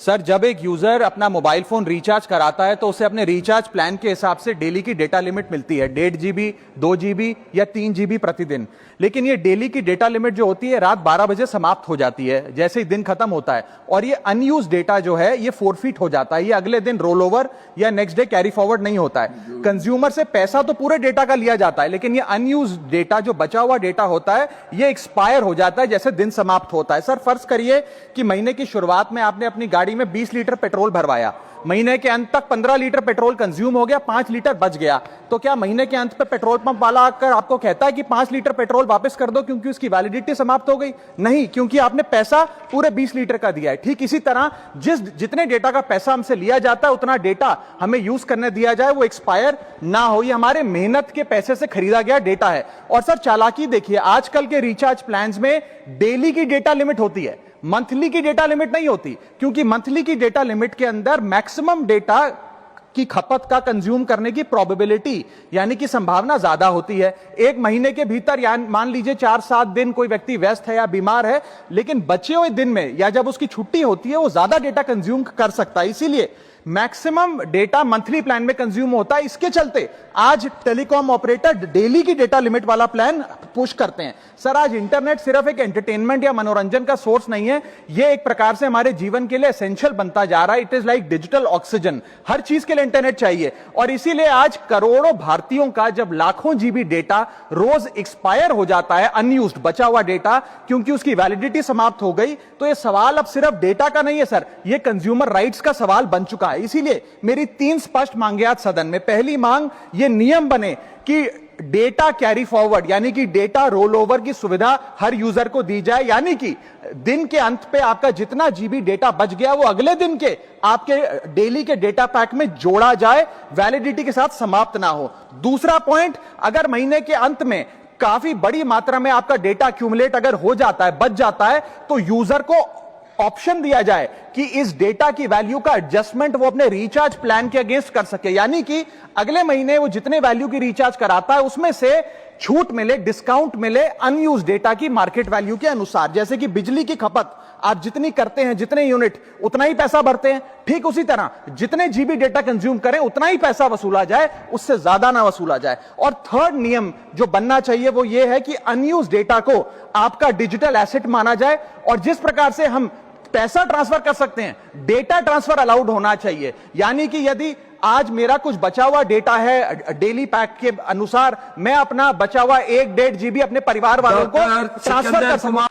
Sir, जब एक user अपना मोबाइल फोन रिचार्ज कराता है तो उसे अपने रिचार्ज प्लान के हिसाब से डेली की डेटा लिमिट मिलती है 1.5 GB, 2 GB या 3 GB प्रतिदिन। लेकिन ये डेली की डेटा लिमिट जो होती है रात 12 बजे समाप्त हो जाती है जैसे ही दिन खत्म होता है, और ये अनयूज डेटा जो है ये फोरफिट हो जाता है, ये अगले दिन रोल ओवर या नेक्स्ट डे कैरी फॉरवर्ड नहीं होता है। कंज्यूमर से पैसा तो पूरे डेटा का लिया जाता है, लेकिन ये अनयूज डेटा जो बचा हुआ डेटा होता है ये एक्सपायर हो जाता है जैसे दिन समाप्त होता है। सर, फर्ज करिए कि महीने की शुरुआत में आपने अपनी गाड़ी में 20 लीटर पेट्रोल भरवाया, महीने के अंत तक 15 लीटर पेट्रोल कंज्यूम हो गया, 5 लीटर बच गया, तो क्या महीने के अंत पे पेट्रोल पंप वाला आकर आपको कहता है कि 5 लीटर पेट्रोल वापस कर दो क्योंकि उसकी वैलिडिटी समाप्त हो गई? नहीं, क्योंकि आपने पैसा पूरे 20 लीटर का दिया है। ठीक इसी तरह जितने डेटा का पैसा हमसे लिया जाता है उतना डेटा हमें यूज करने दिया जाए, वो एक्सपायर ना हो। ये हमारे मेहनत के पैसे से खरीदा गया डेटा है। और सर, चालाकी देखिए, आजकल के रिचार्ज प्लान्स में डेली की डेटा लिमिट होती है, मंथली की डेटा लिमिट नहीं होती, क्योंकि मंथली की डेटा लिमिट के अंदर मैक्सिमम डेटा की खपत का कंज्यूम करने की प्रोबेबिलिटी यानी कि संभावना ज्यादा होती है। एक महीने के भीतर या मान लीजिए 4-7 दिन कोई व्यक्ति व्यस्त है या बीमार है, लेकिन बचे हुए दिन में या जब उसकी छुट्टी होती है वो ज्यादा डेटा कंज्यूम कर सकता है, इसीलिए मैक्सिमम डेटा मंथली प्लान में कंज्यूम होता है। इसके चलते आज टेलीकॉम ऑपरेटर डेली की डेटा लिमिट वाला प्लान पुश करते हैं। सर, आज इंटरनेट सिर्फ एक एंटरटेनमेंट या मनोरंजन का सोर्स नहीं है, यह एक प्रकार से हमारे जीवन के लिए एसेंशियल बनता जा रहा है। It is like digital oxygen, हर चीज के लिए इंटरनेट चाहिए। और इसीलिए आज करोड़ों भारतीयों का जब लाखों जीबी डेटा रोज एक्सपायर हो जाता है, अनयूज्ड बचा हुआ डेटा, क्योंकि उसकी वैलिडिटी समाप्त हो गई, तो यह सवाल अब सिर्फ डेटा का नहीं है सर, यह कंज्यूमर राइट्स का सवाल बन चुका है। इसीलिए मेरी 3 स्पष्ट मांगे आज सदन में। पहली मांग, यह नियम बने कि डेटा कैरी फॉरवर्ड यानी कि डेटा रोल ओवर की सुविधा हर यूजर को दी जाए, यानी कि दिन के अंत पे आपका जितना जीबी डेटा बच गया वो अगले दिन के आपके डेली के डेटा पैक में जोड़ा जाए, वैलिडिटी के साथ समाप्त ना हो। दूसरा पॉइंट, अगर महीने के अंत में काफी बड़ी मात्रा में आपका डेटा एक्यूमुलेट अगर हो जाता है, बच जाता है, तो यूजर को ऑप्शन दिया जाए कि इस डेटा की वैल्यू का एडजस्टमेंट वो अपने रिचार्ज प्लान के अगेंस्ट कर सके, यानी कि अगले महीने वो जितने वैल्यू की रिचार्ज कराता है उसमें से छूट मिले, डिस्काउंट मिले अनयूज डेटा की मार्केट वैल्यू के अनुसार। जैसे कि बिजली की खपत आप जितनी करते हैं, जितने यूनिट उतना ही पैसा भरते हैं, ठीक उसी तरह जितने जीबी डेटा कंज्यूम करें उतना ही पैसा वसूला जाए, उससे ज्यादा ना वसूला जाए। और थर्ड नियम जो बनना चाहिए वो ये है कि अनयूज डेटा को आपका डिजिटल एसेट माना जाए, और जिस प्रकार से हम पैसा ट्रांसफर कर सकते हैं, डेटा ट्रांसफर अलाउड होना चाहिए। यानी कि यदि आज मेरा कुछ बचा हुआ डेटा है डेली पैक के अनुसार, मैं अपना बचा हुआ 1-1.5 GB अपने परिवार वालों को ट्रांसफर कर सकूं।